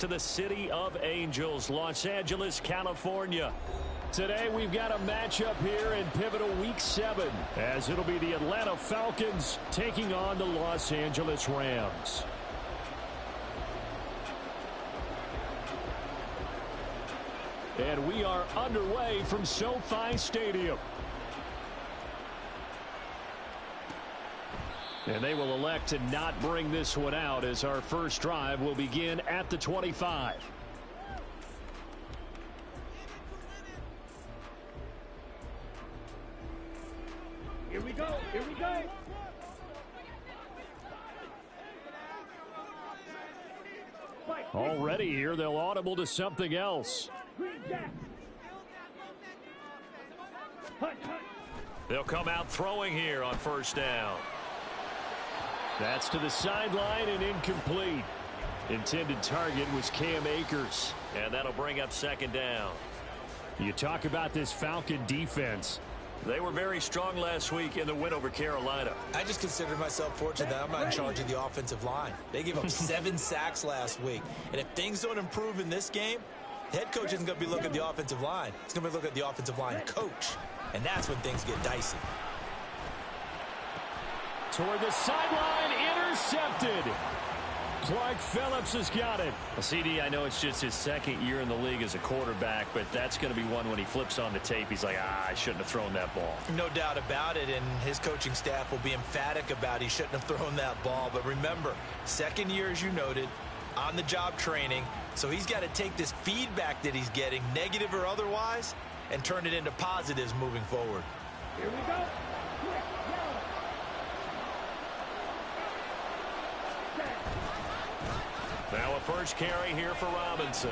to the City of Angels, Los Angeles, California. Today we've got a matchup here in pivotal Week 7, as it'll be the Atlanta Falcons taking on the Los Angeles Rams. And we are underway from SoFi Stadium. And they will elect to not bring this one out, as our first drive will begin at the 25. Here we go. Here we go. Already here, they'll audible to something else. They'll come out throwing here on first down. That's to the sideline and incomplete. Intended target was Cam Akers. And that'll bring up second down. You talk about this Falcon defense. They were very strong last week in the win over Carolina. I just consider myself fortunate that I'm not in charge of the offensive line. They gave up 7 sacks last week. And if things don't improve in this game, the head coach isn't going to be looking at the offensive line. He's going to be looking at the offensive line coach. And that's when things get dicey. Toward the sideline, intercepted. Clark Phillips has got it. Well, CD, I know it's just his second year in the league as a quarterback, but that's going to be one when he flips on the tape. He's like, I shouldn't have thrown that ball. No doubt about it, and his coaching staff will be emphatic about he shouldn't have thrown that ball. But remember, second year, as you noted, on-the-job training, so he's got to take this feedback that he's getting, negative or otherwise, and turn it into positives moving forward. Here we go. Now a first carry here for Robinson.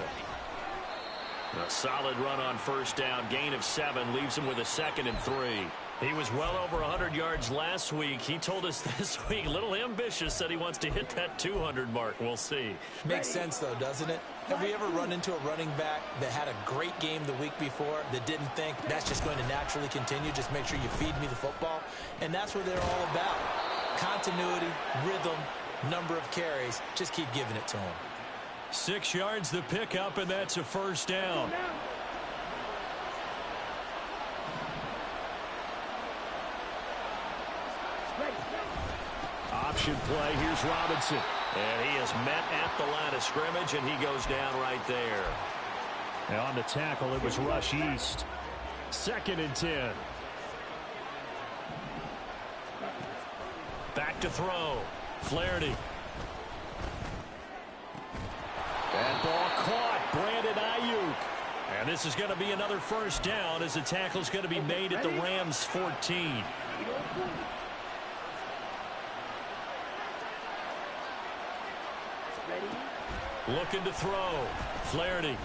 A solid run on first down. Gain of 7 leaves him with a 2nd and 3. He was well over 100 yards last week. He told us this week, a little ambitious, said he wants to hit that 200 mark. We'll see. Makes sense, though, doesn't it? Have we ever run into a running back that had a great game the week before that didn't think that's just going to naturally continue? Just make sure you feed me the football. And that's what they're all about. Continuity, rhythm, number of carries. Just keep giving it to him. 6 yards the pickup, and that's a first down. Option play. Here's Robinson. And he is met at the line of scrimmage, and he goes down right there. And on the tackle, it was Rush East. 2nd and 10. Back to throw. Flaherty. That ball caught. Brandon Ayuk. And this is going to be another first down, as the tackle is going to be made at the Rams' 14. Looking to throw. Flaherty.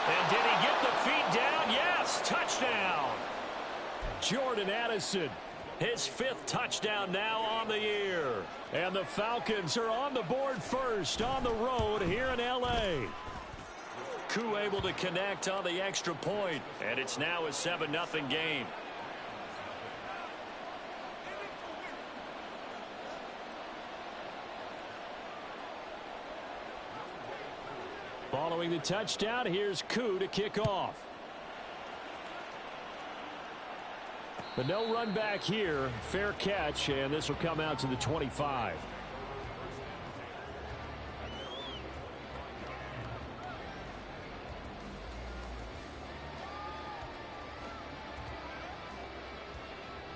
And did he get the feet down? Yes, touchdown. Jordan Addison. His 5th touchdown now on the year. And the Falcons are on the board first on the road here in L.A. Koo able to connect on the extra point. And it's now a 7-0 game. Following the touchdown, here's Koo to kick off. But no run back here. Fair catch, and this will come out to the 25.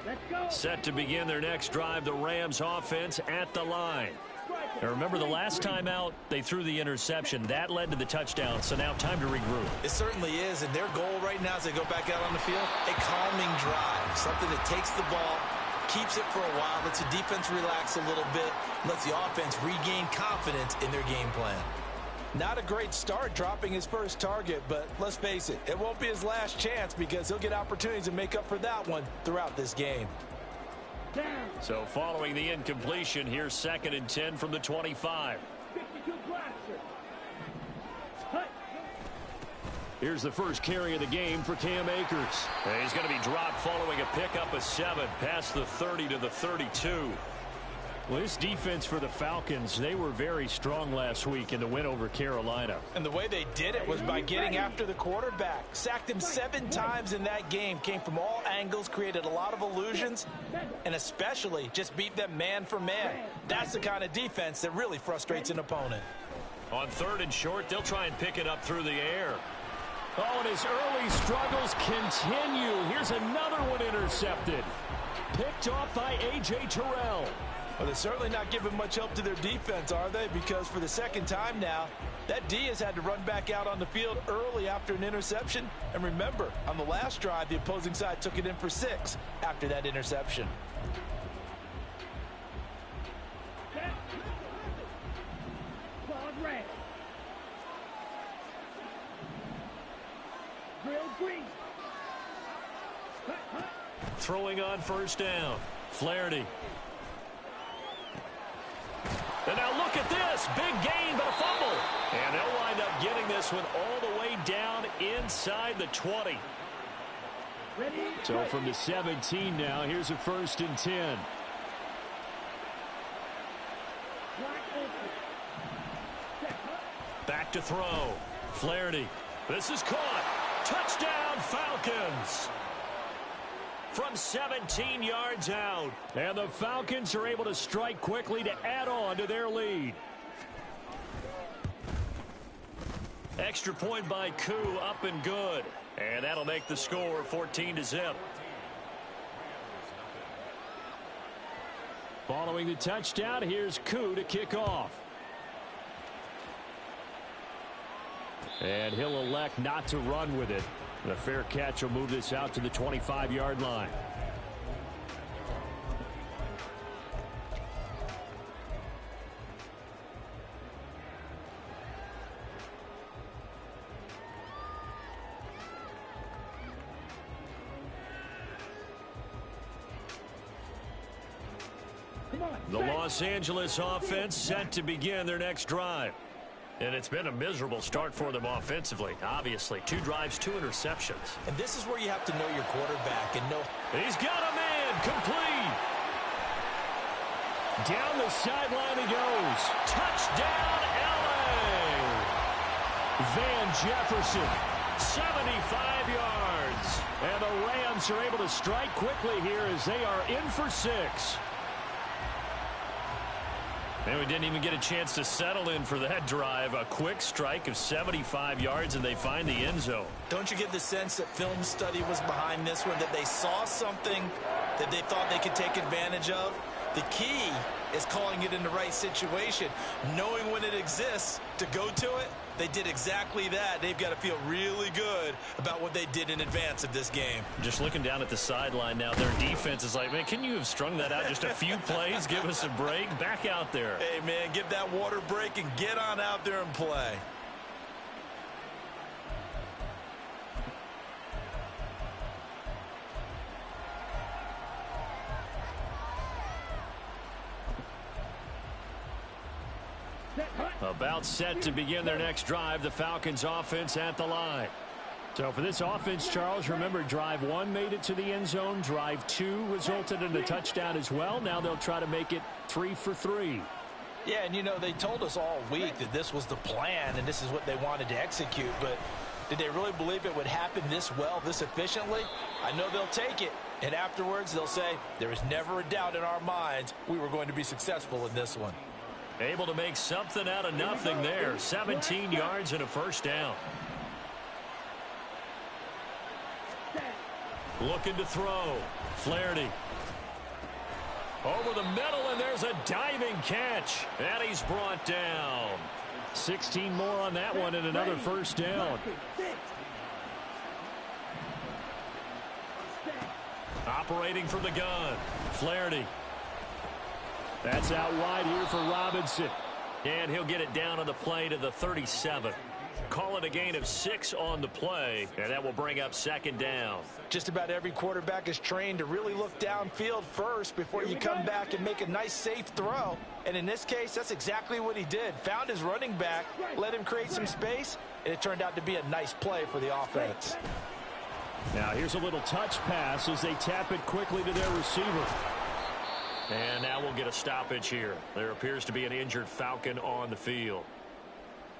Let's go. Set to begin their next drive, the Rams offense at the line. Now remember, the last time out, they threw the interception. That led to the touchdown, so now time to regroup. It certainly is, and their goal right now as they go back out on the field, a calming drive, something that takes the ball, keeps it for a while, lets the defense relax a little bit, lets the offense regain confidence in their game plan. Not a great start dropping his first target, but let's face it, it won't be his last chance because he'll get opportunities to make up for that one throughout this game. So following the incompletion, here's 2nd and 10 from the 25. Here's the first carry of the game for Cam Akers. And he's going to be dropped following a pickup of 7 past the 30 to the 32. Well, this defense for the Falcons, they were very strong last week in the win over Carolina. And the way they did it was by getting after the quarterback. Sacked him 7 times in that game. Came from all angles, created a lot of illusions, and especially just beat them man for man. That's the kind of defense that really frustrates an opponent. On 3rd and short, they'll try and pick it up through the air. Oh, and his early struggles continue. Here's another one intercepted. Picked off by A.J. Terrell. Well, they're certainly not giving much help to their defense, are they? Because for the 2nd time now, that D has had to run back out on the field early after an interception. And remember, on the last drive, the opposing side took it in for 6 after that interception. Throwing on 1st down. Flaherty. And now look at this. Big gain, but a fumble. And they'll wind up getting this one all the way down inside the 20. So from the 17 now, here's a 1st and 10. Back to throw. Flaherty. This is caught. Touchdown, Falcons. From 17 yards out. And the Falcons are able to strike quickly to add on to their lead. Extra point by Koo, up and good. And that'll make the score 14-0. Following the touchdown, here's Koo to kick off. And he'll elect not to run with it. The fair catch will move this out to the 25-yard line. The Los Angeles offense set to begin their next drive. And it's been a miserable start for them offensively. Obviously, 2 drives, 2 interceptions. And this is where you have to know your quarterback and know. He's got a man, complete. Down the sideline he goes. Touchdown, L.A. Van Jefferson, 75 yards. And the Rams are able to strike quickly here as they are in for 6. And we didn't even get a chance to settle in for that drive. A quick strike of 75 yards, and they find the end zone. Don't you get the sense that film study was behind this one, that they saw something that they thought they could take advantage of? The key is calling it in the right situation, knowing when it exists to go to it. They did exactly that. They've got to feel really good about what they did in advance of this game. Just looking down at the sideline now, their defense is like, man, can you have strung that out just a few plays? Give us a break. Back out there. Hey, man, give that water break and get on out there and play. About set to begin their next drive, the Falcons offense at the line. So for this offense, Charles, remember drive 1 made it to the end zone. Drive 2 resulted in a touchdown as well. Now they'll try to make it 3 for 3. Yeah, and you know, they told us all week that this was the plan and this is what they wanted to execute, but did they really believe it would happen this well, this efficiently? I know they'll take it, and afterwards they'll say, there was never a doubt in our minds we were going to be successful in this one. Able to make something out of nothing there. 17 yards and a 1st down. Looking to throw. Flaherty. Over the middle, and there's a diving catch. And he's brought down. 16 more on that one and another 1st down. Operating from the gun. Flaherty. That's out wide here for Robinson. And he'll get it down on the play to the 37. Call it a gain of 6 on the play, and that will bring up 2nd down. Just about every quarterback is trained to really look downfield first before you come back and make a nice, safe throw. And in this case, that's exactly what he did. Found his running back, let him create some space, and it turned out to be a nice play for the offense. Now here's a little touch pass as they tap it quickly to their receiver. And now we'll get a stoppage here. There appears to be an injured Falcon on the field.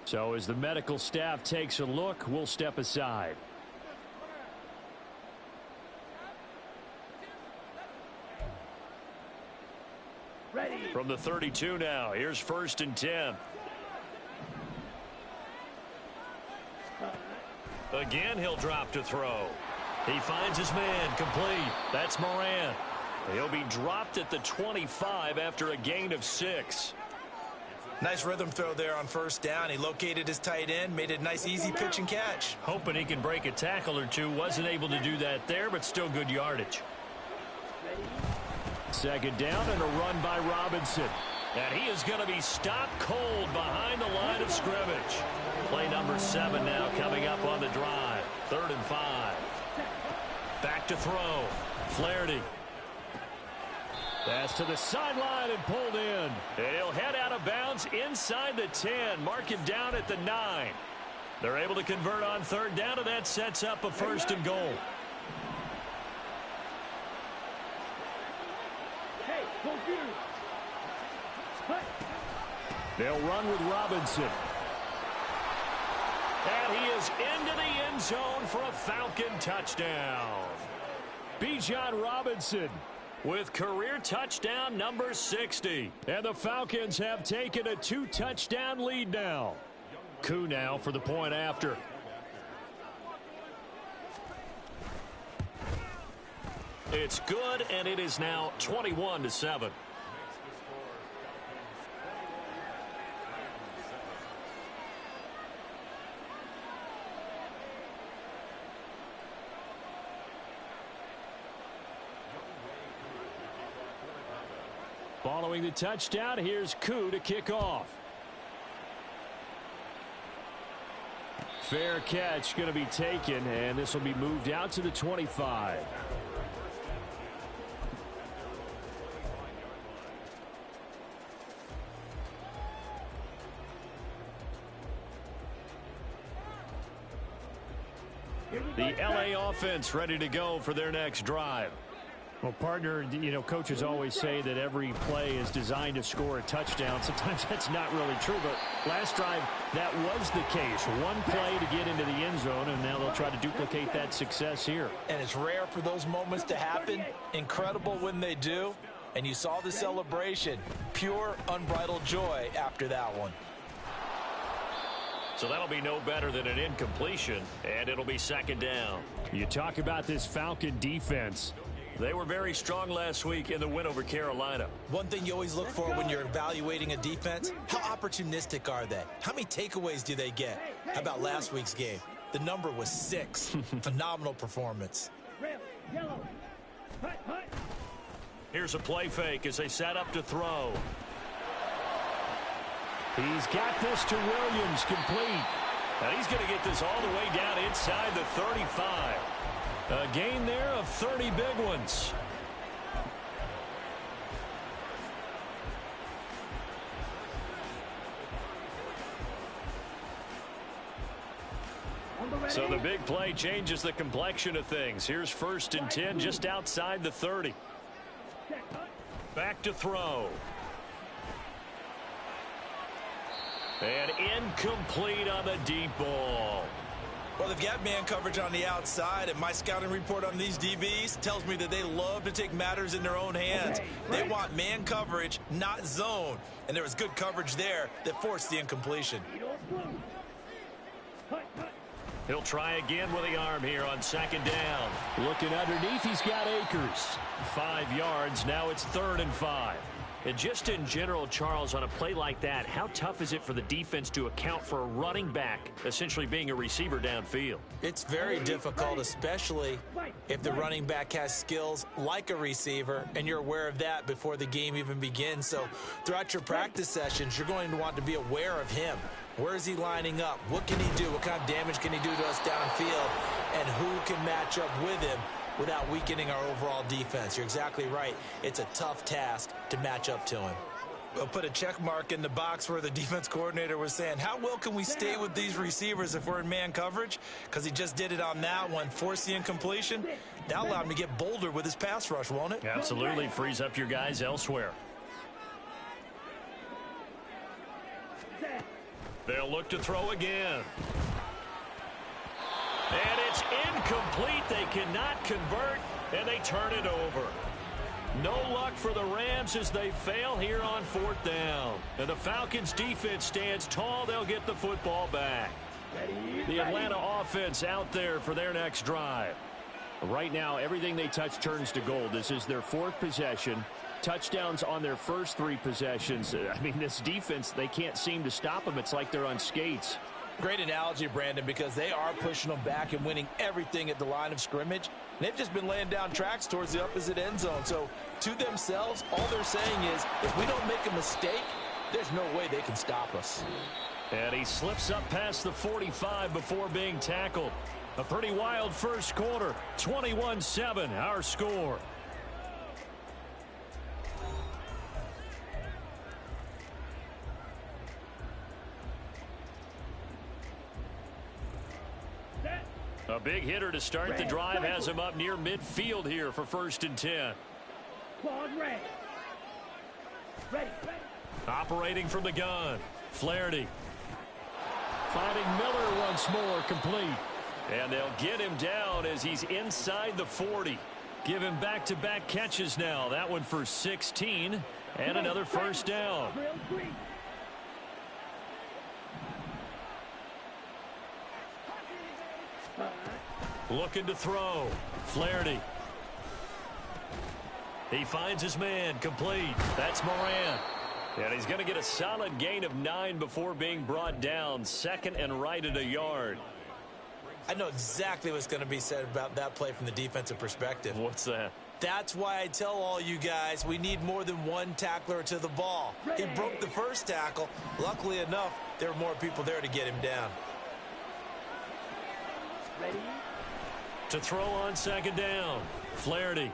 So as the medical staff takes a look, we'll step aside. Ready. From the 32 now, here's 1st and 10. Again, he'll drop to throw. He finds his man, complete. That's Moran. He'll be dropped at the 25 after a gain of 6. Nice rhythm throw there on 1st down. He located his tight end, made it a nice easy pitch and catch. Hoping he can break a tackle or two. Wasn't able to do that there, but still good yardage. 2nd down and a run by Robinson. And he is going to be stopped cold behind the line of scrimmage. Play number 7 now coming up on the drive. 3rd and 5. Back to throw. Flaherty. Pass to the sideline and pulled in. And he'll head out of bounds inside the 10. Mark him down at the 9. They're able to convert on 3rd down, and that sets up a 1st and goal. Hey, confused. They'll run with Robinson. And he is into the end zone for a Falcon touchdown. Bijan Robinson with career touchdown number 60. And the Falcons have taken a 2-touchdown lead now. Koo now for the point after. It's good, and it is now 21-7. Following the touchdown, here's Koo to kick off. Fair catch going to be taken, and this will be moved out to the 25. The LA offense ready to go for their next drive. Well, partner, you know, coaches always say that every play is designed to score a touchdown. Sometimes that's not really true, but last drive, that was the case. One play to get into the end zone, and now they'll try to duplicate that success here. And it's rare for those moments to happen. Incredible when they do. And you saw the celebration. Pure, unbridled joy after that one. So that'll be no better than an incompletion, and it'll be 2nd down. You talk about this Falcon defense. They were very strong last week in the win over Carolina. One thing you always look for when you're evaluating a defense, how opportunistic are they? How many takeaways do they get? How about last week's game? The number was 6. Phenomenal performance. Red, yellow. Hut, hut. Here's a play fake as they set up to throw. He's got this to Williams, complete. And he's going to get this all the way down inside the 35. A gain there of 30 big ones. So the big play changes the complexion of things. Here's 1st and 10 just outside the 30. Back to throw. And incomplete on the deep ball. Well, they've got man coverage on the outside, and my scouting report on these DBs tells me that they love to take matters in their own hands. They want man coverage, not zone. And there was good coverage there that forced the incompletion. He'll try again with the arm here on 2nd down. Looking underneath, he's got Akers. 5 yards, now it's 3rd and 5. And just in general, Charles, on a play like that, how tough is it for the defense to account for a running back essentially being a receiver downfield? It's very difficult, especially if the running back has skills like a receiver, and you're aware of that before the game even begins. So throughout your practice sessions, you're going to want to be aware of him. Where is he lining up? What can he do? What kind of damage can he do to us downfield? And who can match up with him without weakening our overall defense? You're exactly right. It's a tough task to match up to him. We'll put a check mark in the box where the defense coordinator was saying, how well can we stay with these receivers if we're in man coverage? Because he just did it on that one, force the incompletion. That'll allow him to get bolder with his pass rush, won't it? Absolutely. Frees up your guys elsewhere. They'll look to throw again. And it's incomplete. They cannot convert, and they turn it over. No luck for the Rams as they fail here on 4th down. And the Falcons defense stands tall. They'll get the football back. The Atlanta offense out there for their next drive. Right now, everything they touch turns to gold. This is their 4th possession. Touchdowns on their first 3 possessions. I mean, this defense, they can't seem to stop them. It's like they're on skates. Great analogy, Brandon, because they are pushing them back and winning everything at the line of scrimmage. They've just been laying down tracks towards the opposite end zone. So, to themselves, all they're saying is, if we don't make a mistake, there's no way they can stop us. And he slips up past the 45 before being tackled. A pretty wild first quarter. 21-7, our score. A big hitter to start the drive has him up near midfield here for 1st and 10. Ready. Operating from the gun. Flaherty. Finding Miller once more, complete. And they'll get him down as he's inside the 40. Give him back-to-back catches now. That one for 16 and another first down. Looking to throw. Flaherty. He finds his man, complete. That's Moran. And he's going to get a solid gain of 9 before being brought down. 2nd and right at a yard. I know exactly what's going to be said about that play from the defensive perspective. What's that? That's why I tell all you guys we need more than one tackler to the ball. He broke the first tackle. Luckily enough, there were more people there to get him down. Ready. To throw on 2nd down. Flaherty.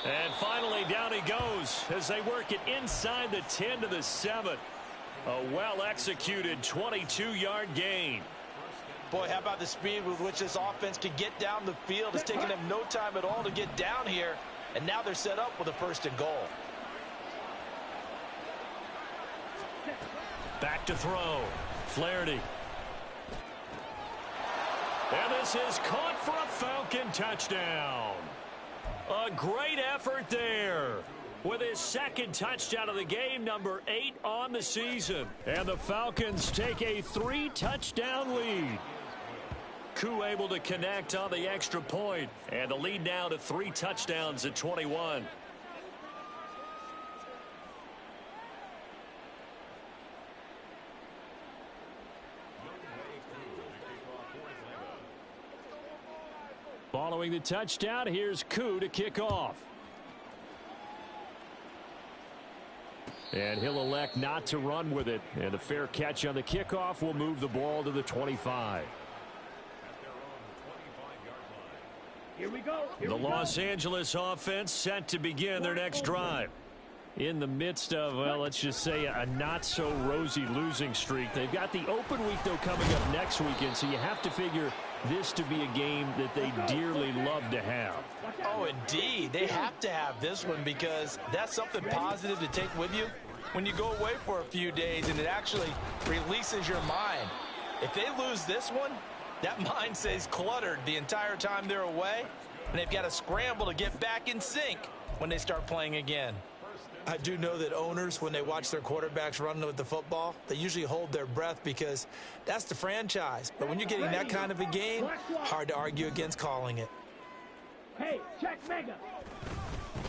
And finally down he goes as they work it inside the 10 to the 7. A well-executed 22-yard gain. Boy, how about the speed with which this offense can get down the field? It's taken them no time at all to get down here. And now they're set up with a 1st and goal. Back to throw. Flaherty. And this is caught for a Falcon touchdown. A great effort there with his 2nd touchdown of the game, number 8 on the season. And the Falcons take a 3-touchdown lead. Koo able to connect on the extra point, and the lead now to 3 touchdowns at 21. Following the touchdown, here's Koo to kick off. And he'll elect not to run with it. And a fair catch on the kickoff will move the ball to the 25. Here we go. The Los Angeles offense set to begin their next drive. In the midst of, well, let's just say a not-so-rosy losing streak. They've got the open week, though, coming up next weekend, so you have to figure this to be a game that they dearly love to have. Oh, indeed. They have to have this one because that's something positive to take with you when you go away for a few days, and it actually releases your mind. If they lose this one, that mind stays cluttered the entire time they're away, and they've got to scramble to get back in sync when they start playing again. I do know that owners, when they watch their quarterbacks run with the football, they usually hold their breath because that's the franchise. But when you're getting that kind of a game, hard to argue against calling it. Hey, check mega.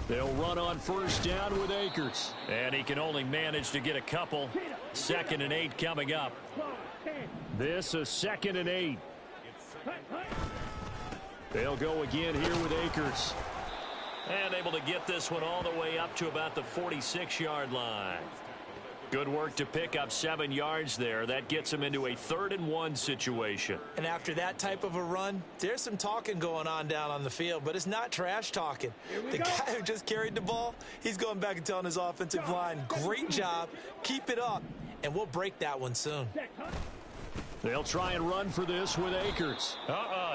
They'll run on 1st down with Akers. And he can only manage to get a couple. 2nd and 8 coming up. This a 2nd and 8. They'll go again here with Akers. And able to get this one all the way up to about the 46-yard line. Good work to pick up 7 yards there. That gets him into a 3rd-and-1 situation. And after that type of a run, there's some talking going on down on the field, but it's not trash talking. The guy who just carried the ball, he's going back and telling his offensive line, great job, keep it up, and we'll break that one soon. They'll try and run for this with Akers.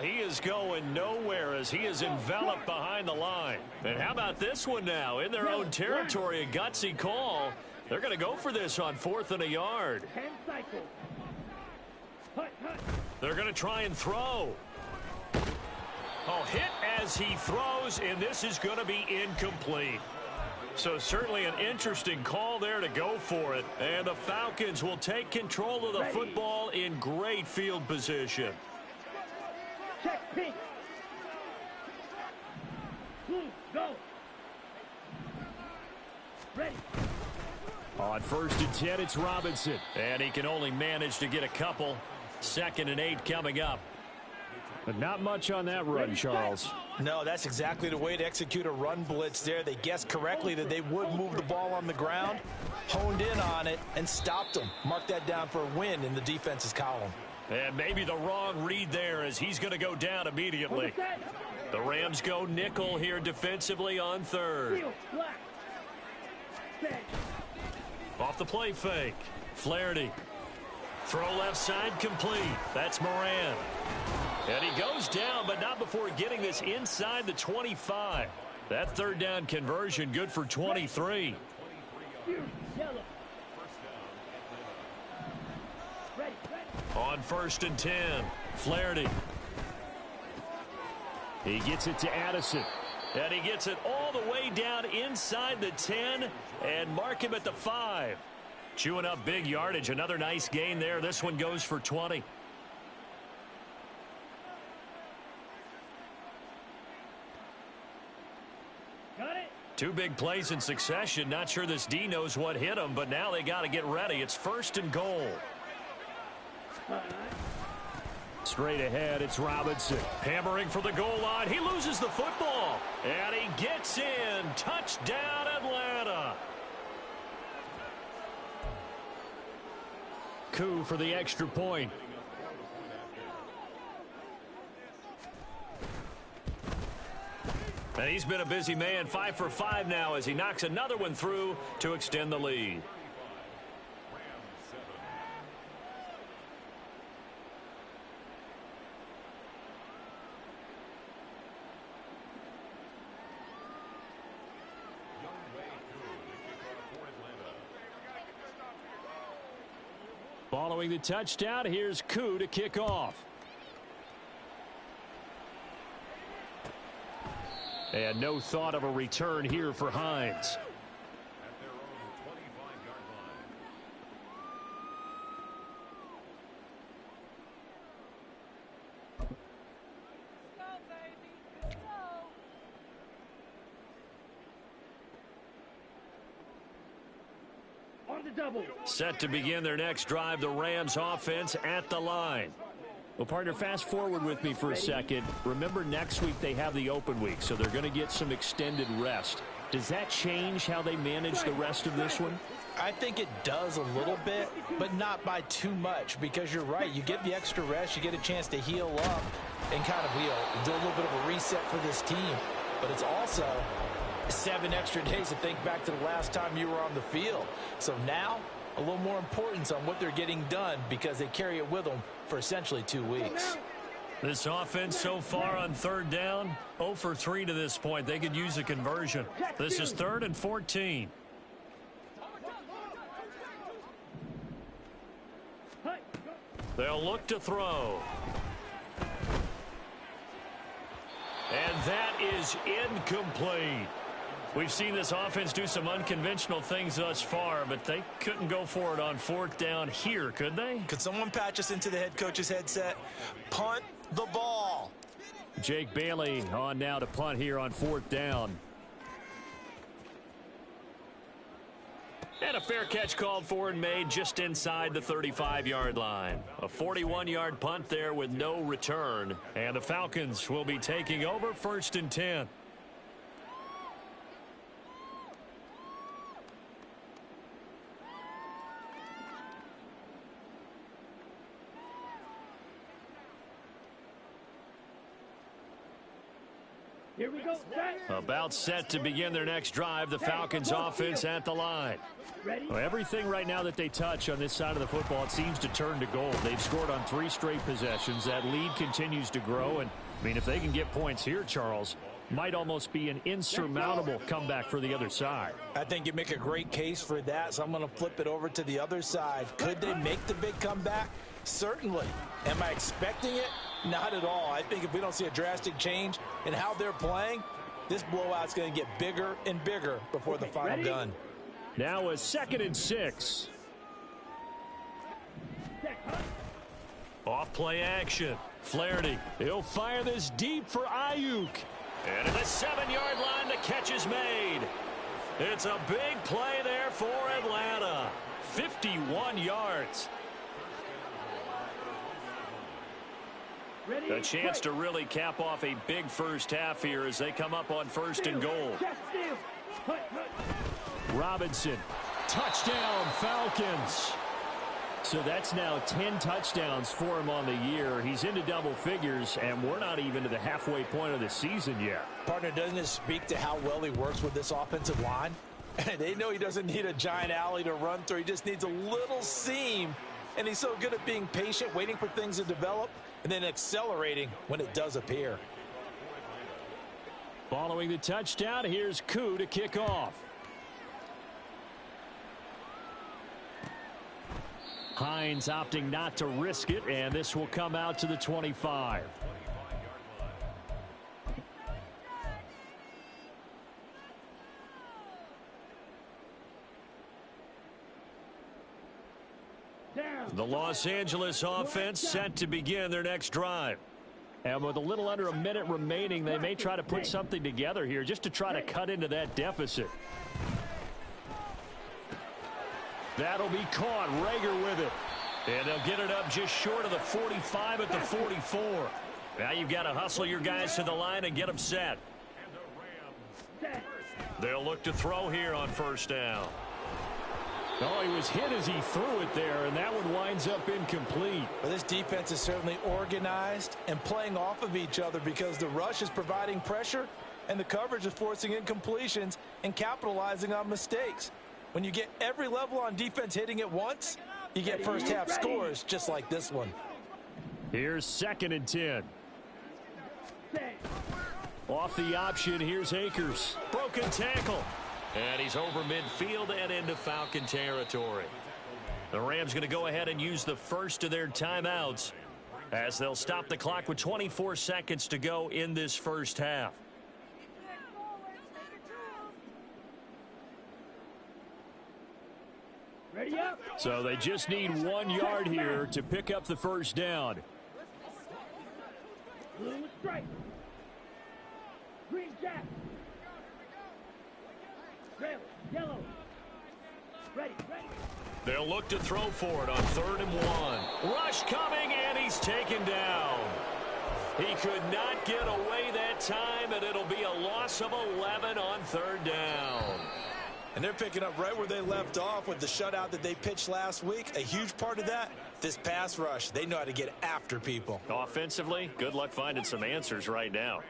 He is going nowhere as he is enveloped behind the line. And how about this one now? In their own territory, a gutsy call. They're going to go for this on 4th and a yard. They're going to try and throw. Hit as he throws, and this is going to be incomplete. So certainly an interesting call there to go for it. And the Falcons will take control of the football in great field position. Check pink. Go. Ready. On 1st and 10, it's Robinson. And he can only manage to get a couple. 2nd and 8 coming up. But not much on that run, Charles. No, that's exactly the way to execute a run blitz there. They guessed correctly that they would move the ball on the ground, honed in on it, and stopped them. Mark that down for a win in the defense's column. And maybe the wrong read there as he's going to go down immediately. The Rams go nickel here defensively on 3rd. Off the play fake. Flaherty. Throw left side complete. That's Moran. And he goes down, but not before getting this inside the 25. That 3rd down conversion good for 23. On 1st and 10, Flaherty. He gets it to Addison. And he gets it all the way down inside the 10 and mark him at the 5. Chewing up big yardage. Another nice gain there. This one goes for 20. Got it. 2 big plays in succession. Not sure this D knows what hit him, but now they got to get ready. It's 1st and goal. Straight ahead, it's Robinson. Hammering for the goal line. He loses the football. And he gets in. Touchdown, Atlanta. Coup for the extra point. And he's been a busy man. 5 for 5 now as he knocks another one through to extend the lead. Following the touchdown, here's Koo to kick off. And no thought of a return here for Hines. Set to begin their next drive, the Rams offense at the line. Well, partner, fast forward with me for a second. Remember, next week they have the open week, so they're going to get some extended rest. Does that change how they manage the rest of this one? I think it does a little bit, but not by too much, because you're right. You get the extra rest, you get a chance to heal up and kind of do a little bit of a reset for this team. But it's also 7 extra days to think back to the last time you were on the field. So now, a little more importance on what they're getting done because they carry it with them for essentially 2 weeks. This offense so far on 3rd down, 0 for 3 to this point. They could use a conversion. This is 3rd and 14. They'll look to throw. And that is incomplete. We've seen this offense do some unconventional things thus far, but they couldn't go for it on 4th down here, could they? Could someone patch us into the head coach's headset? Punt the ball. Jake Bailey on now to punt here on 4th down. And a fair catch called for and made just inside the 35-yard line. A 41-yard punt there with no return. And the Falcons will be taking over 1st and 10. Here we go. Set. About set to begin their next drive. The Falcons offense at the line. Ready? Well, everything right now that they touch on this side of the football, it seems to turn to gold. They've scored on 3 straight possessions. That lead continues to grow. And, I mean, if they can get points here, Charles, might almost be an insurmountable comeback for the other side. I think you make a great case for that, so I'm going to flip it over to the other side. Could they make the big comeback? Certainly. Am I expecting it? Not at all. I think if we don't see a drastic change in how they're playing, this blowout's going to get bigger and bigger before the final gun. Now a 2nd and 6. Off play action. Flaherty. He'll fire this deep for Ayuk. And at the 7-yard line, the catch is made. It's a big play there for Atlanta. 51 yards. A chance to really cap off a big first half here as they come up on 1st and goal. Robinson. Touchdown, Falcons. So that's now 10 touchdowns for him on the year. He's into double figures, and we're not even to the halfway point of the season yet. Partner, doesn't it speak to how well he works with this offensive line? They know he doesn't need a giant alley to run through. He just needs a little seam, and he's so good at being patient, waiting for things to develop, and then accelerating when it does appear. Following the touchdown, here's Koo to kick off. Hines opting not to risk it, and this will come out to the 25. The Los Angeles offense set to begin their next drive. And with a little under a minute remaining, they may try to put something together here just to try to cut into that deficit. That'll be caught. Rager with it. And they'll get it up just short of the 45 at the 44. Now you've got to hustle your guys to the line and get them set. They'll look to throw here on 1st down. Oh, he was hit as he threw it there, and that one winds up incomplete. Well, this defense is certainly organized and playing off of each other because the rush is providing pressure and the coverage is forcing incompletions and capitalizing on mistakes. When you get every level on defense hitting at once, you get first half scores just like this one. Here's 2nd and 10. Off the option, here's Akers. Broken tackle. And he's over midfield and into Falcon territory. The Rams going to go ahead and use the first of their timeouts as they'll stop the clock with 24 seconds to go in this first half. Ready up. So they just need 1 yard here to pick up the 1st down. Blue strike. Green jack. Red, yellow. Ready. They'll look to throw for it on 3rd and 1. Rush coming, and he's taken down. He could not get away that time, and it'll be a loss of 11 on 3rd down. And they're picking up right where they left off with the shutout that they pitched last week. A huge part of that, this pass rush. They know how to get after people. Offensively, good luck finding some answers right now.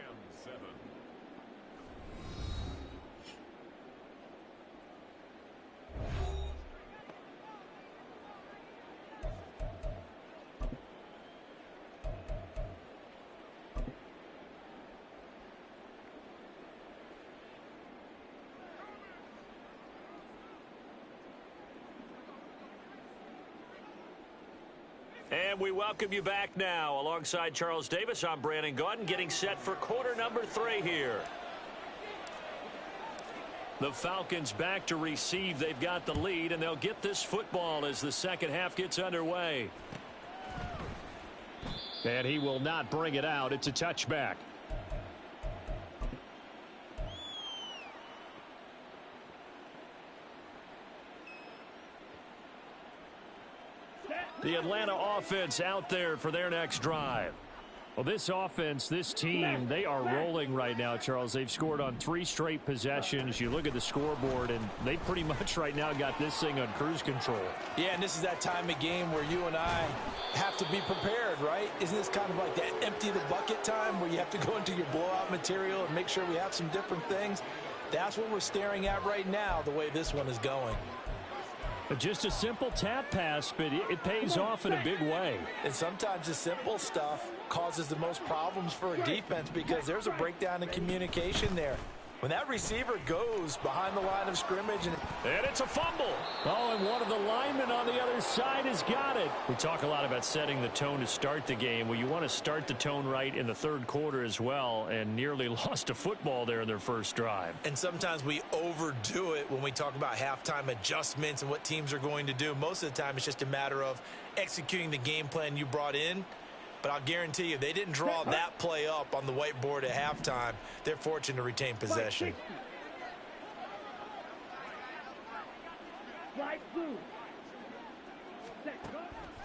And we welcome you back now. Alongside Charles Davis, I'm Brandon Gaudin, getting set for quarter number 3 here. The Falcons back to receive. They've got the lead, and they'll get this football as the second half gets underway. And he will not bring it out. It's a touchback. The Atlanta offense out there for their next drive. Well, this offense, this team, they are rolling right now, Charles. They've scored on 3 straight possessions. You look at the scoreboard, and they pretty much right now got this thing on cruise control. Yeah, and this is that time of game where you and I have to be prepared, right? Isn't this kind of like that empty the bucket time where you have to go into your blowout material and make sure we have some different things? That's what we're staring at right now, the way this one is going. Just a simple tap pass, but it pays off in a big way. And sometimes the simple stuff causes the most problems for a defense because there's a breakdown in communication there. When that receiver goes behind the line of scrimmage. And it's a fumble. Oh, and one of the linemen on the other side has got it. We talk a lot about setting the tone to start the game. Well, you want to start the tone right in the third quarter as well, and nearly lost a football there in their first drive. And sometimes we overdo it when we talk about halftime adjustments and what teams are going to do. Most of the time, it's just a matter of executing the game plan you brought in. But I'll guarantee you, they didn't draw that play up on the whiteboard at halftime. They're fortunate to retain possession.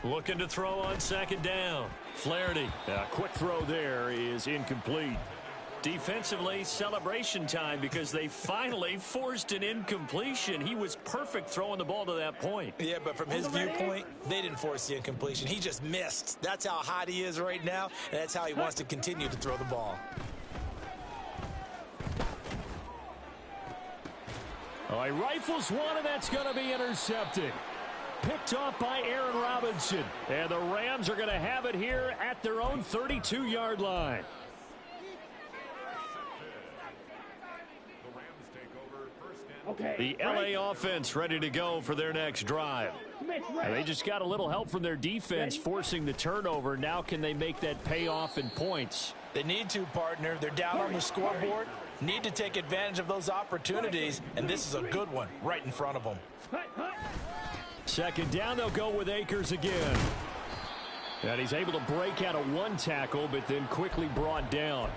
Looking to throw on second down. Flaherty. A quick throw there is incomplete. Defensively, celebration time because they finally forced an incompletion. He was perfect throwing the ball to that point. Yeah, but from his viewpoint, they didn't force the incompletion. He just missed. That's how hot he is right now, and that's how he wants to continue to throw the ball. Oh, he rifles one, and that's going to be intercepted. Picked off by Aaron Robinson. And the Rams are going to have it here at their own 32-yard line. The LA offense ready to go for their next drive. And they just got a little help from their defense forcing the turnover. Now can they make that pay off in points? They need to, partner. They're down on the scoreboard. Need to take advantage of those opportunities, and this is a good one right in front of them. Second down, they'll go with Akers again. And he's able to break out of one tackle, but then quickly brought down.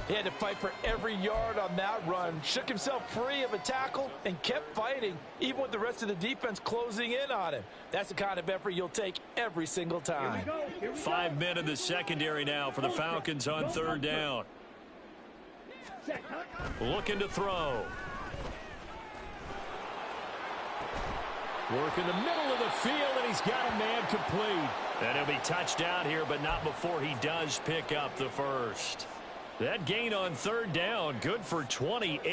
He had to fight for every yard on that run. Shook himself free of a tackle and kept fighting, even with the rest of the defense closing in on him. That's the kind of effort you'll take every single time. Here we go. 5 men in the secondary now for the Falcons on third down. Looking to throw. Work in the middle of the field, and he's got a man complete. And he'll be touched down here, but not before he does pick up the first. That gain on third down, good for 28. First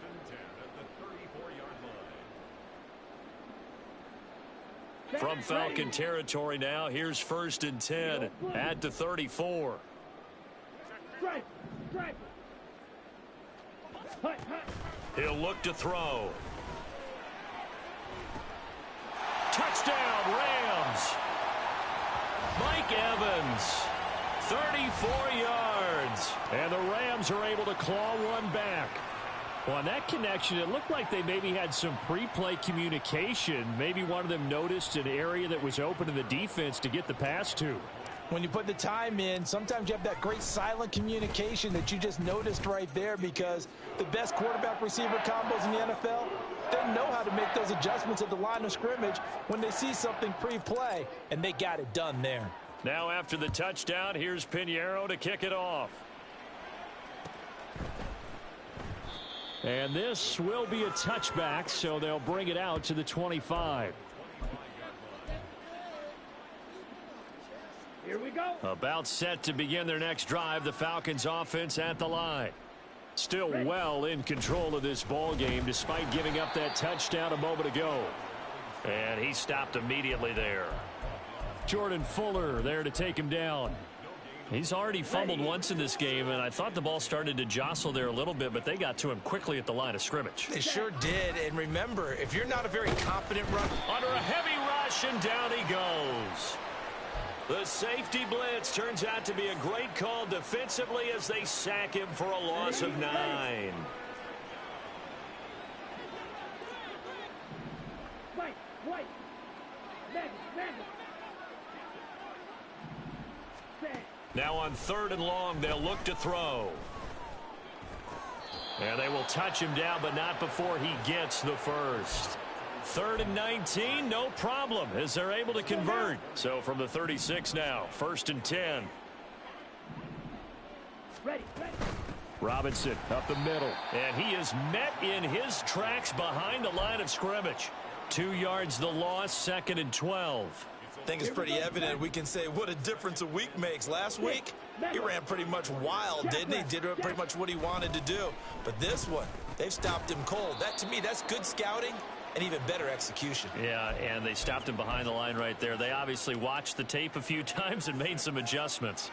and 10 at the 34-yard line. From Falcon territory now, here's first and 10 at the 34. He'll look to throw. Touchdown, Rams. Mike Evans. 34 yards. And the Rams are able to claw one back. Well, on that connection, it looked like they maybe had some pre-play communication. Maybe one of them noticed an area that was open in the defense to get the pass to. When you put the time in, sometimes you have that great silent communication that you just noticed right there, because the best quarterback-receiver combos in the NFL, they know how to make those adjustments at the line of scrimmage when they see something pre-play, and they got it done there. Now after the touchdown, here's Pinheiro to kick it off. And this will be a touchback, so they'll bring it out to the 25. Here we go. About set to begin their next drive, the Falcons offense at the line. Still well in control of this ball game despite giving up that touchdown a moment ago. And he stopped immediately there. Jordan Fuller there to take him down. He's already fumbled once in this game, and I thought the ball started to jostle there a little bit, but they got to him quickly at the line of scrimmage. They sure did. And remember, if you're not a very confident runner, Under a heavy rush, and down he goes. The safety blitz turns out to be a great call defensively as they sack him for a loss of 9. White. Now on third and long, they'll look to throw. And they will touch him down, but not before he gets the first. 3rd and 19, no problem, as they're able to convert. So from the 36 now, 1st and 10. Ready. Robinson up the middle, and he is met in his tracks behind the line of scrimmage. 2 yards the loss, 2nd and 12. I think it's pretty evident. We can say what a difference a week makes. Last week, he ran pretty much wild, didn't he? Did pretty much what he wanted to do. But this one, they've stopped him cold. That, to me, that's good scouting and even better execution. Yeah, and they stopped him behind the line right there. They obviously watched the tape a few times and made some adjustments.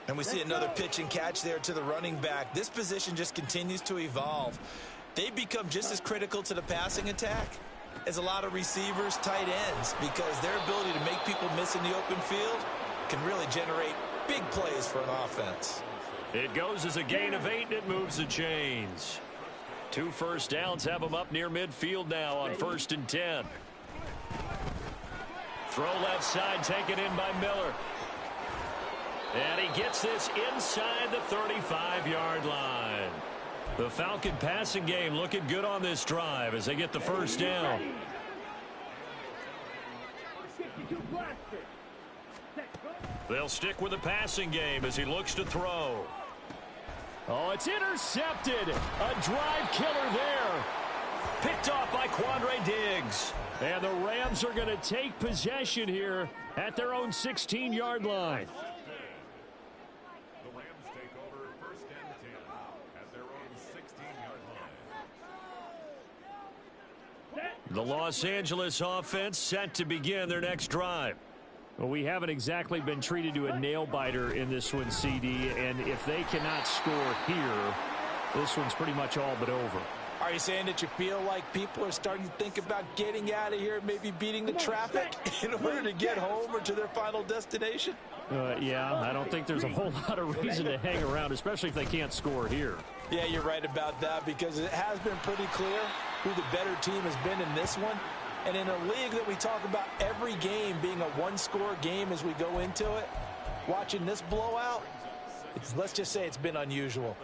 And we see another pitch and catch there to the running back. This position just continues to evolve. They become just as critical to the passing attack as a lot of receivers, tight ends, because their ability to make people miss in the open field can really generate big plays for an offense. It goes as a gain of 8, and it moves the chains. 2 first downs have them up near midfield now on 1st and 10. Throw left side, taken in by Miller. And he gets this inside the 35-yard line. The Falcon passing game looking good on this drive as they get the first down. They'll stick with the passing game as he looks to throw. Oh, it's intercepted. A drive killer there. Picked off by Quandre Diggs. And the Rams are going to take possession here at their own 16-yard line. The Los Angeles offense set to begin their next drive. Well, we haven't exactly been treated to a nail-biter in this one, CD, and if they cannot score here, this one's pretty much all but over. Are you saying that you feel like people are starting to think about getting out of here, maybe beating the traffic in order to get home or to their final destination? Yeah, I don't think there's a whole lot of reason to hang around, especially if they can't score here. Yeah, you're right about that, because it has been pretty clear who the better team has been in this one. And in a league that we talk about every game being a one-score game as we go into it, watching this blowout, let's just say it's been unusual.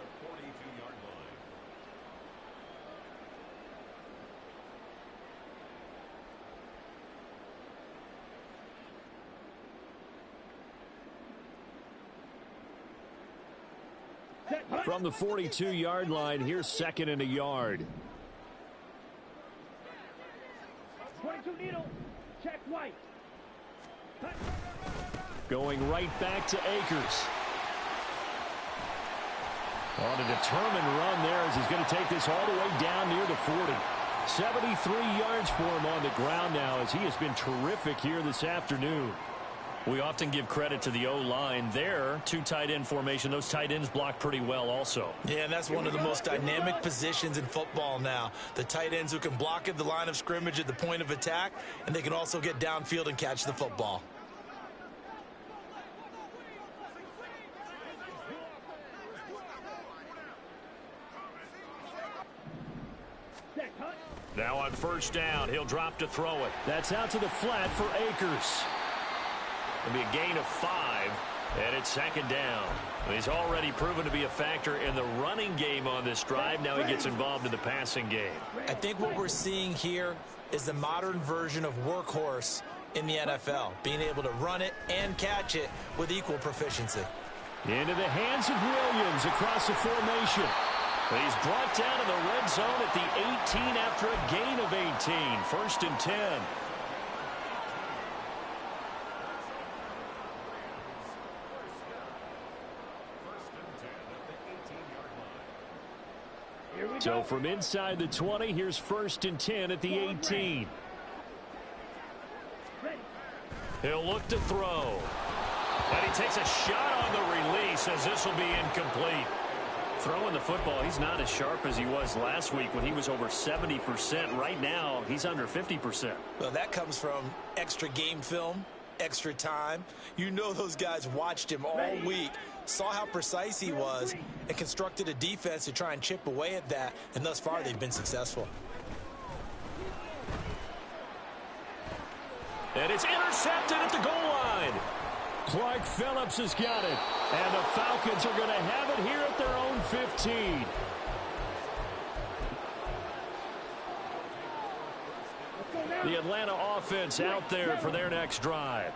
From the 42-yard line, here's 2nd and a yard. 22 needle. Check white. Going right back to Akers. On a determined run there as he's going to take this all the way down near the 40. 73 yards for him on the ground now as he has been terrific here this afternoon. We often give credit to the O-line there. 2 tight end formation. Those tight ends block pretty well also. Yeah, and that's one of the most dynamic positions in football now. The tight ends who can block at the line of scrimmage at the point of attack, and they can also get downfield and catch the football. Now on first down, he'll drop to throw it. That's out to the flat for Akers. It'll be a gain of 5, and it's 2nd down. He's already proven to be a factor in the running game on this drive. Now he gets involved in the passing game. I think what we're seeing here is the modern version of workhorse in the NFL, being able to run it and catch it with equal proficiency. Into the hands of Williams across the formation. He's brought down in the red zone at the 18 after a gain of 18. 1st and 10. So from inside the 20, here's 1st and 10 at the 18. He'll look to throw. And he takes a shot on the release as this will be incomplete. Throwing the football, he's not as sharp as he was last week when he was over 70%. Right now, he's under 50%. Well, that comes from extra game film, extra time. You know those guys watched him all week, saw how precise he was, and constructed a defense to try and chip away at that, and thus far they've been successful. And it's intercepted at the goal line. Clark Phillips has got it, and the Falcons are going to have it here at their own 15. The Atlanta offense out there for their next drive.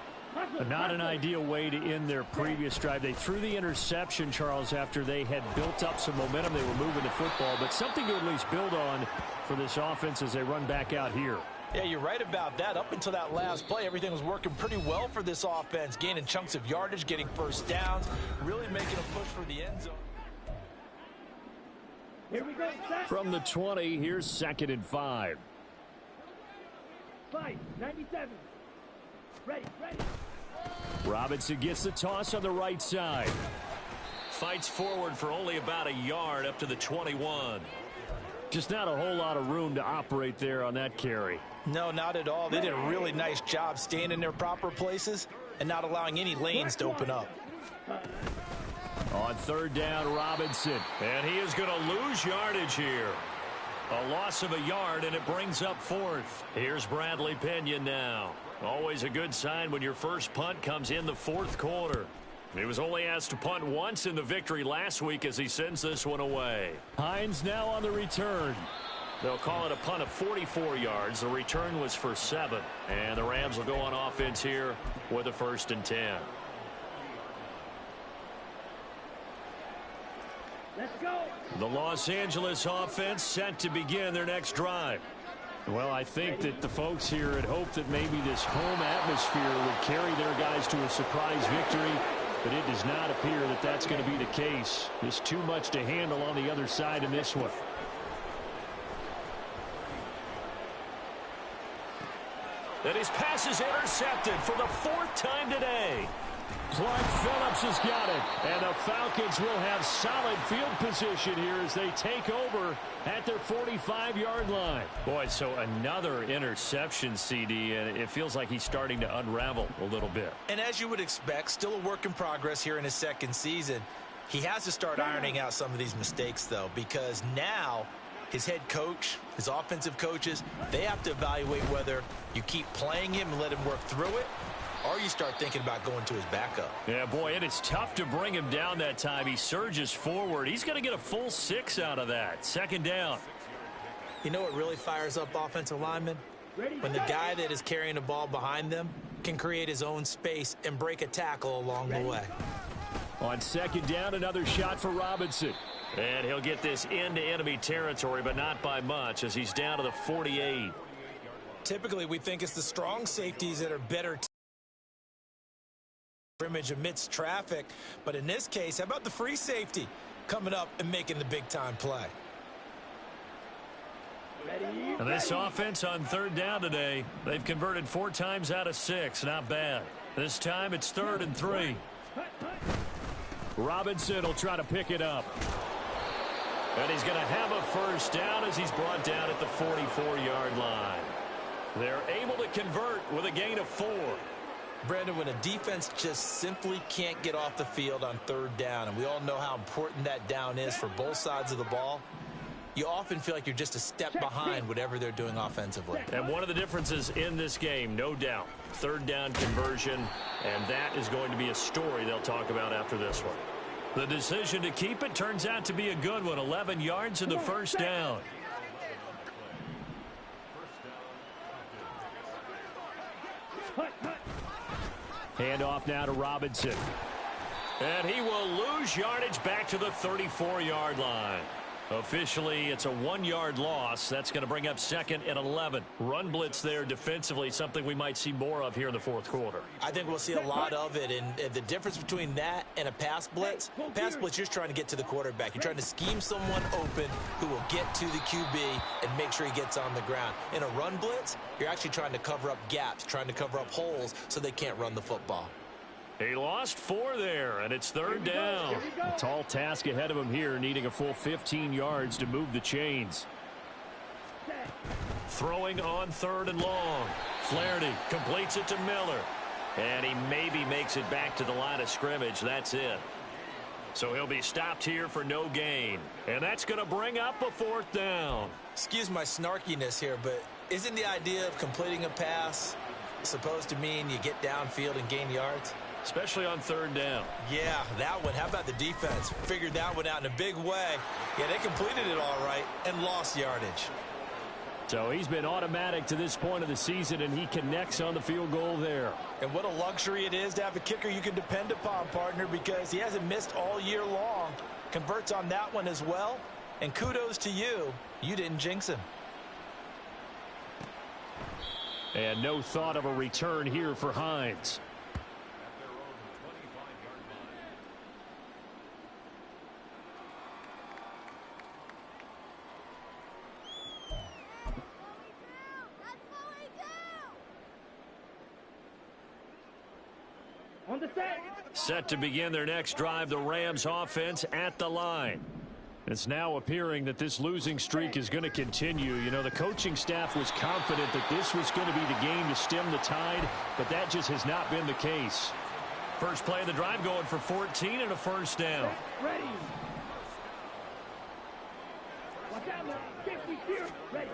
Not an ideal way to end their previous drive. They threw the interception, Charles, after they had built up some momentum. They were moving the football, but something to at least build on for this offense as they run back out here. Yeah, you're right about that. Up until that last play, everything was working pretty well for this offense, gaining chunks of yardage, getting first downs, really making a push for the end zone. Here we go, set. From the 20, here's 2nd and 5. 97. Ready. Robinson gets the toss on the right side. Fights forward for only about a yard up to the 21. Just not a whole lot of room to operate there on that carry. No, not at all. They did a really nice job staying in their proper places and not allowing any lanes to open up. On 3rd down, Robinson. And he is going to lose yardage here. A loss of a yard, and it brings up 4th. Here's Bradley Pinion now. Always a good sign when your first punt comes in the 4th quarter. He was only asked to punt once in the victory last week as he sends this one away. Hines now on the return. They'll call it a punt of 44 yards. The return was for 7. And the Rams will go on offense here with a 1st and 10. Let's go. The Los Angeles offense set to begin their next drive. Well, I think that the folks here had hoped that maybe this home atmosphere would carry their guys to a surprise victory, but it does not appear that that's going to be the case. There's too much to handle on the other side in this one. And his pass is intercepted for the 4th time today. Clark Phillips has got it, and the Falcons will have solid field position here as they take over at their 45-yard line. Boy, so another interception, CD, and it feels like he's starting to unravel a little bit. And as you would expect, still a work in progress here in his 2nd season. He has to start ironing out some of these mistakes, though, because now his head coach, his offensive coaches, they have to evaluate whether you keep playing him and let him work through it, or you start thinking about going to his backup. Yeah, boy, and it's tough to bring him down that time. He surges forward. He's going to get a full 6 out of that. 2nd down. You know what really fires up offensive linemen? When the guy that is carrying the ball behind them can create his own space and break a tackle along the way. On 2nd down, another shot for Robinson. And he'll get this into enemy territory, but not by much as he's down to the 48. Typically, we think it's the strong safeties that are better scrimmage amidst traffic, but in this case, how about the free safety coming up and making the big-time play? And this offense on 3rd down today, they've converted 4 times out of 6. Not bad. This time it's 3rd and 3. Robinson will try to pick it up. And he's going to have a 1st down as he's brought down at the 44-yard line. They're able to convert with a gain of 4. Brandon, when a defense just simply can't get off the field on 3rd down, and we all know how important that down is for both sides of the ball, you often feel like you're just a step behind whatever they're doing offensively. And one of the differences in this game, no doubt, 3rd down conversion, and that is going to be a story they'll talk about after this one. The decision to keep it turns out to be a good one. 11 yards in the 1st down. Handoff now to Robinson. And he will lose yardage back to the 34-yard line. Officially, it's a 1-yard loss. That's going to bring up 2nd and 11. Run blitz there defensively, something we might see more of here in the 4th quarter. I think we'll see a lot of it, and the difference between that and a pass blitz, you're just trying to get to the quarterback. You're trying to scheme someone open who will get to the QB and make sure he gets on the ground. In a run blitz, you're actually trying to cover up gaps, trying to cover up holes so they can't run the football. He lost 4 there, and it's 3rd down. A tall task ahead of him here, needing a full 15 yards to move the chains. Throwing on 3rd and long. Flaherty completes it to Miller. And he maybe makes it back to the line of scrimmage. That's it. So he'll be stopped here for no gain. And that's going to bring up a 4th down. Excuse my snarkiness here, but isn't the idea of completing a pass supposed to mean you get downfield and gain yards? Especially on 3rd down. Yeah, that one. How about the defense? Figured that one out in a big way. Yeah, they completed it all right and lost yardage. So he's been automatic to this point of the season, and he connects on the field goal there. And what a luxury it is to have a kicker you can depend upon, partner, because he hasn't missed all year long. Converts on that one as well. And kudos to you. You didn't jinx him. And no thought of a return here for Hines. On the set. Set to begin their next drive, the Rams offense at the line. It's now appearing that this losing streak is going to continue. You know, the coaching staff was confident that this was going to be the game to stem the tide, but that just has not been the case. First play of the drive going for 14 and a first down. Ready. Watch out, man. 50 here. Ready.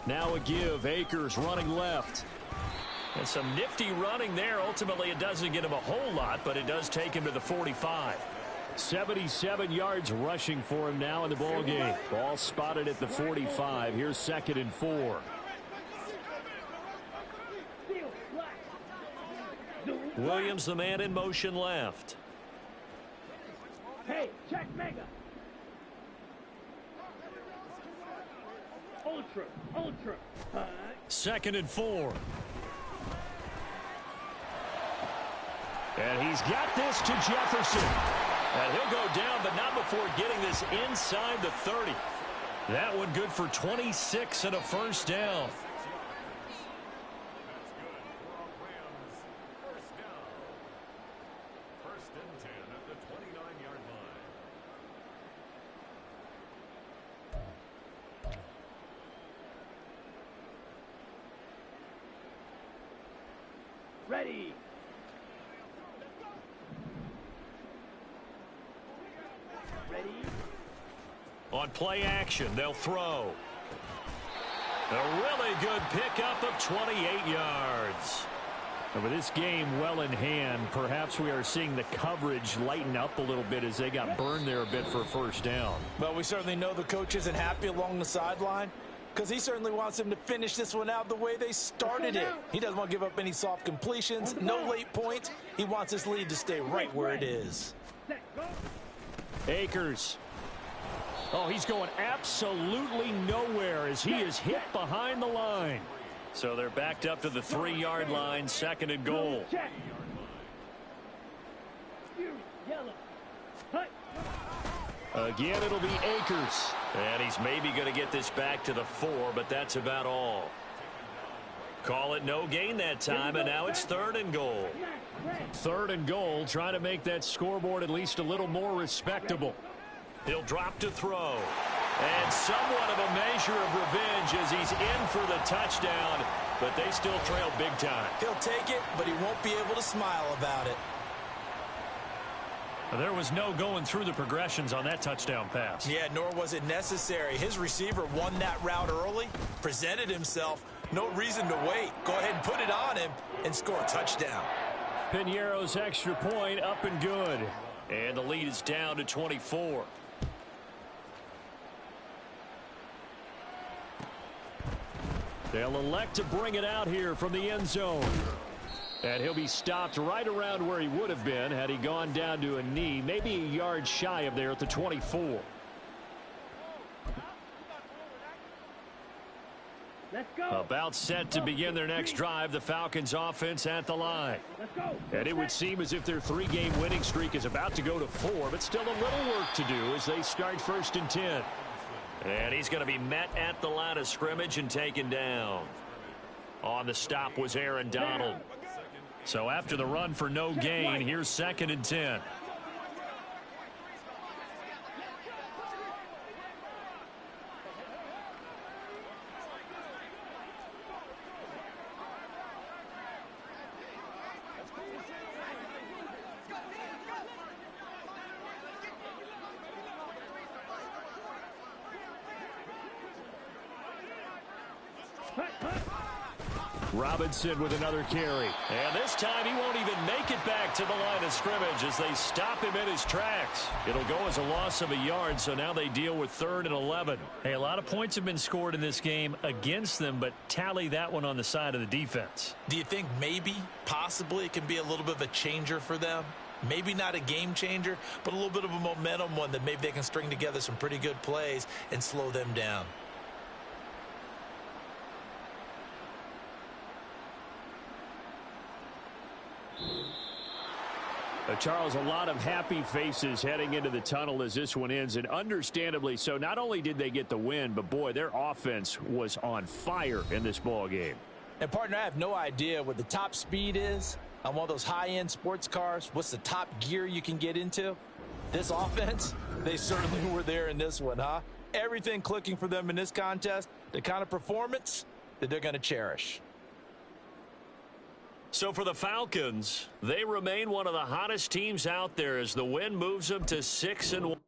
Now a give. Akers running left. And some nifty running there. Ultimately, it doesn't get him a whole lot, but it does take him to the 45. 77 yards rushing for him now in the ball game. Ball spotted at the 45. Here's 2nd and 4. Williams, the man in motion left. Hey, check mega. Ultra. 2nd and 4. And he's got this to Jefferson. And he'll go down, but not before getting this inside the 30. That one good for 26 and a first down. First and 10 at the 29-yard line. Ready. On play action, they'll throw. A really good pickup of 28 yards. And with this game well in hand, perhaps we are seeing the coverage lighten up a little bit as they got burned there a bit for a first down. Well, we certainly know the coach isn't happy along the sideline because he certainly wants them to finish this one out the way they started it. He doesn't want to give up any soft completions, no late points. He wants his lead to stay right where it is. Akers. Oh, he's going absolutely nowhere as he is hit behind the line. So they're backed up to the 3-yard line, 2nd and goal. Again, it'll be Akers. And he's maybe going to get this back to the 4, but that's about all. Call it no gain that time, and now it's 3rd and goal. 3rd and goal, trying to make that scoreboard at least a little more respectable. He'll drop to throw. And somewhat of a measure of revenge as he's in for the touchdown, but they still trail big time. He'll take it, but he won't be able to smile about it. There was no going through the progressions on that touchdown pass. Yeah, nor was it necessary. His receiver won that route early, presented himself. No reason to wait. Go ahead and put it on him and score a touchdown. Piñeiro's extra point up and good. And the lead is down to 24. They'll elect to bring it out here from the end zone. And he'll be stopped right around where he would have been had he gone down to a knee, maybe a yard shy of there at the 24. Let's go. About set to begin their next drive, the Falcons offense at the line. Let's go. And it would seem as if their 3-game winning streak is about to go to 4, but still a little work to do as they start 1st and 10. And he's going to be met at the line of scrimmage and taken down. On the stop was Aaron Donald. So after the run for no gain, here's 2nd and 10. Robinson with another carry. And this time he won't even make it back back to the line of scrimmage as they stop him in his tracks. It'll go as a loss of a yard, so now they deal with 3rd and 11. Hey, a lot of points have been scored in this game against them, but tally that one on the side of the defense. Do you think maybe, possibly, it can be a little bit of a changer for them? Maybe not a game changer, but a little bit of a momentum one that maybe they can string together some pretty good plays and slow them down. Charles, a lot of happy faces heading into the tunnel as this one ends, and understandably so. Not only did they get the win, but boy, their offense was on fire in this ball game. And partner, I have no idea what the top speed is on one of those high-end sports cars. What's the top gear you can get into? This offense, they certainly were there in this one, huh? Everything clicking for them in this contest, the kind of performance that they're going to cherish. So for the Falcons, they remain one of the hottest teams out there as the win moves them to 6-1.